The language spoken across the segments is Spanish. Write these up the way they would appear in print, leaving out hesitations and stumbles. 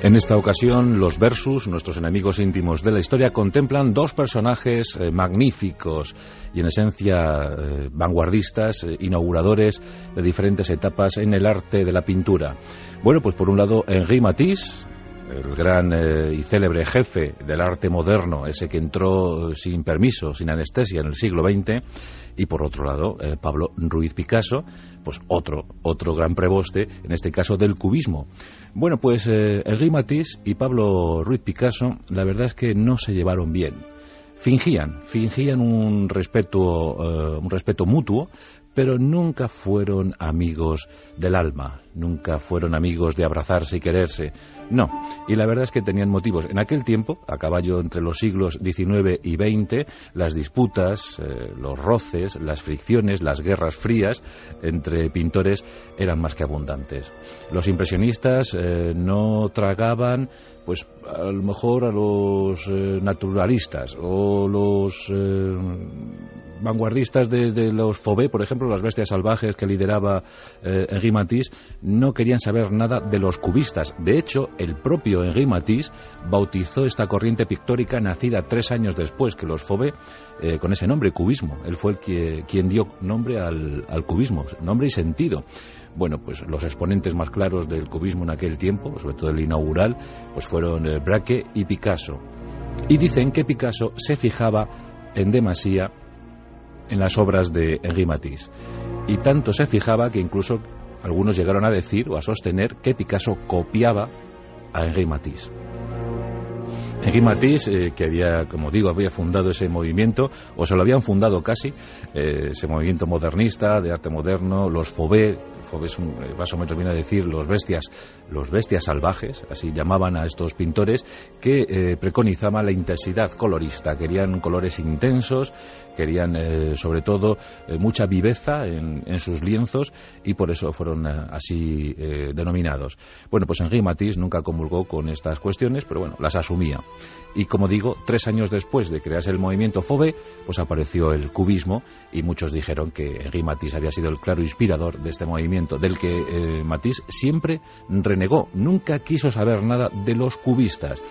En esta ocasión, los Versus, nuestros enemigos íntimos de la historia, contemplan dos personajes magníficos y en esencia vanguardistas, inauguradores de diferentes etapas en el arte de la pintura. Bueno, pues por un lado, Henri Matisse, el gran y célebre jefe del arte moderno, ese que entró sin permiso, sin anestesia en el siglo XX, y por otro lado Pablo Ruiz Picasso, pues otro gran preboste, en este caso del cubismo. Bueno, pues Henri Matisse y Pablo Ruiz Picasso, la verdad es que no se llevaron bien. Fingían un respeto mutuo, pero nunca fueron amigos del alma, nunca fueron amigos de abrazarse y quererse. No, y la verdad es que tenían motivos. En aquel tiempo, a caballo entre los siglos XIX y XX, las disputas, los roces, las fricciones, las guerras frías entre pintores eran más que abundantes. Los impresionistas no tragaban, pues a lo mejor a los naturalistas o los vanguardistas de los Fauvet, por ejemplo, las bestias salvajes que lideraba Henri Matisse, no querían saber nada de los cubistas. De hecho, el propio Henri Matisse bautizó esta corriente pictórica nacida 3 años después que los Fauvet, con ese nombre, cubismo. Él fue quien dio nombre al cubismo, nombre y sentido. Bueno, pues los exponentes más claros del cubismo en aquel tiempo, sobre todo el inaugural, pues fueron Braque y Picasso. Y dicen que Picasso se fijaba en demasía en las obras de Henri Matisse. Y tanto se fijaba que incluso algunos llegaron a decir o a sostener que Picasso copiaba a Henri Matisse. Henri Matisse, que había fundado ese movimiento, o se lo habían fundado casi, ese movimiento modernista, de arte moderno, los Fauvet más o menos viene a decir los bestias salvajes, así llamaban a estos pintores, que preconizaban la intensidad colorista, querían colores intensos, querían sobre todo mucha viveza en sus lienzos, y por eso fueron así denominados. Bueno, pues Henri Matisse nunca comulgó con estas cuestiones, pero bueno, las asumía. Y como digo, 3 años después de crearse el movimiento Fauvet, pues apareció el cubismo, y muchos dijeron que Henri Matisse había sido el claro inspirador de este movimiento, del que Matisse siempre renegó, nunca quiso saber nada de los cubistas.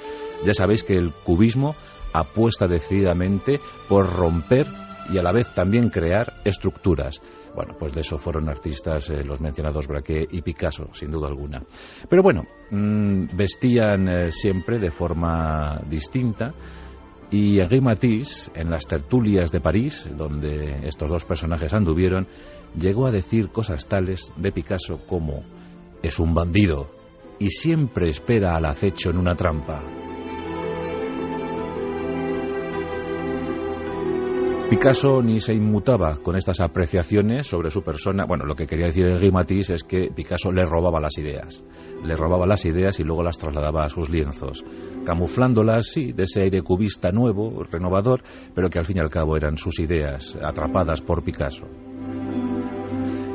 Ya sabéis que el cubismo apuesta decididamente por romper y a la vez también crear estructuras. Bueno, pues de eso fueron artistas los mencionados Braque y Picasso, sin duda alguna. Pero bueno, vestían siempre de forma distinta, y Henri Matisse, en las tertulias de París, donde estos dos personajes anduvieron, llegó a decir cosas tales de Picasso como: es un bandido y siempre espera al acecho en una trampa. Picasso ni se inmutaba con estas apreciaciones sobre su persona. Bueno, lo que quería decir Henri Matisse es que Picasso le robaba las ideas y luego las trasladaba a sus lienzos, camuflándolas, sí, de ese aire cubista nuevo, renovador, pero que al fin y al cabo eran sus ideas, atrapadas por Picasso.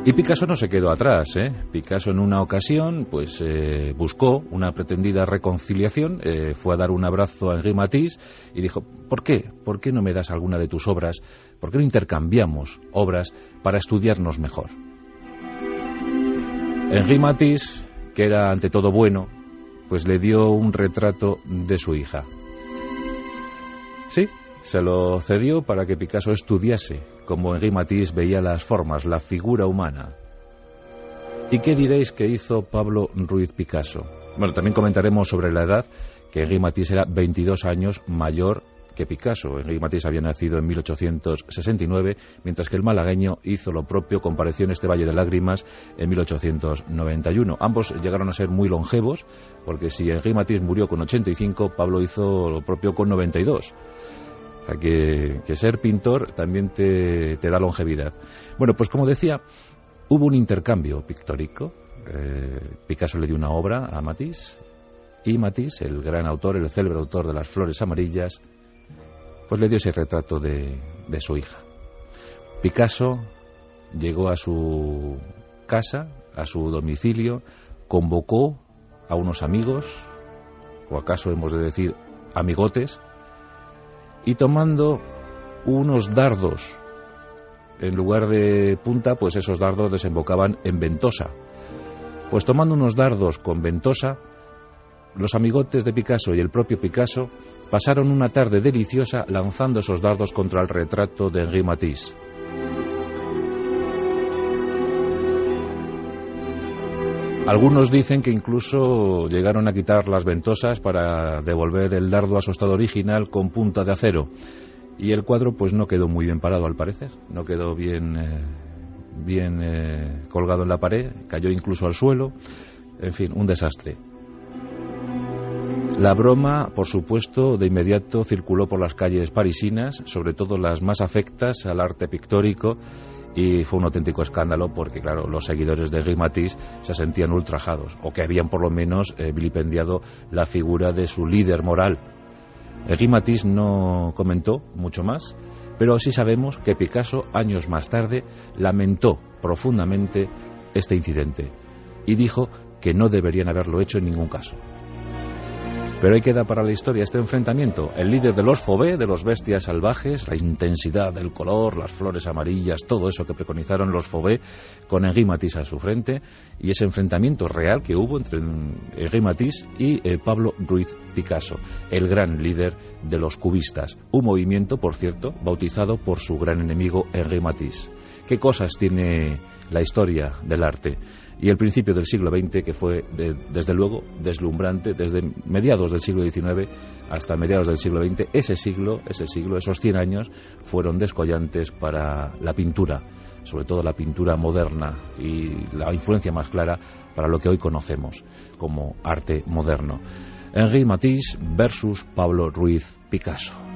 Y Picasso no se quedó atrás, Picasso en una ocasión pues buscó una pretendida reconciliación, fue a dar un abrazo a Henri Matisse y dijo: ¿Por qué? ¿Por qué no me das alguna de tus obras? ¿Por qué no intercambiamos obras para estudiarnos mejor? Henri Matisse, que era ante todo bueno, pues le dio un retrato de su hija. Sí, se lo cedió para que Picasso estudiase cómo Henri Matisse veía las formas, la figura humana. ¿Y qué diréis que hizo Pablo Ruiz Picasso? Bueno, también comentaremos sobre la edad, que Henri Matisse era 22 años mayor que Picasso. Henri Matisse había nacido en 1869, mientras que el malagueño hizo lo propio, compareció en este Valle de Lágrimas en 1891. Ambos llegaron a ser muy longevos, porque si Henri Matisse murió con 85, Pablo hizo lo propio con 92. O sea que ser pintor también te da longevidad. Bueno, pues como decía, hubo un intercambio pictórico. Picasso le dio una obra a Matisse, y Matisse, el gran autor, el célebre autor de Las Flores Amarillas, pues le dio ese retrato de su hija. Picasso llegó a su casa, a su domicilio, convocó a unos amigos, o acaso hemos de decir amigotes, y tomando unos dardos en lugar de punta, pues esos dardos desembocaban en ventosa. Pues tomando unos dardos con ventosa, los amigotes de Picasso y el propio Picasso pasaron una tarde deliciosa lanzando esos dardos contra el retrato de Henri Matisse. Algunos dicen que incluso llegaron a quitar las ventosas para devolver el dardo a su estado original con punta de acero. Y el cuadro pues no quedó muy bien parado, al parecer. No quedó bien colgado en la pared, cayó incluso al suelo. En fin, un desastre. La broma, por supuesto, de inmediato circuló por las calles parisinas, sobre todo las más afectas al arte pictórico, y fue un auténtico escándalo porque, claro, los seguidores de Henri Matisse se sentían ultrajados, o que habían por lo menos vilipendiado la figura de su líder moral. Henri Matisse no comentó mucho más, pero sí sabemos que Picasso, años más tarde, lamentó profundamente este incidente y dijo que no deberían haberlo hecho en ningún caso. Pero ahí queda para la historia este enfrentamiento, el líder de los Fauves, de los bestias salvajes, la intensidad del color, las flores amarillas, todo eso que preconizaron los Fauves, con Henri Matisse a su frente, y ese enfrentamiento real que hubo entre Henri Matisse y Pablo Ruiz Picasso, el gran líder de los cubistas, un movimiento, por cierto, bautizado por su gran enemigo Henri Matisse. ¿Qué cosas tiene la historia del arte? Y el principio del siglo XX, que fue, desde luego, deslumbrante, desde mediados del siglo XIX hasta mediados del siglo XX, ese siglo, esos 100 años, fueron descollantes para la pintura, sobre todo la pintura moderna, y la influencia más clara para lo que hoy conocemos como arte moderno. Henri Matisse versus Pablo Ruiz Picasso.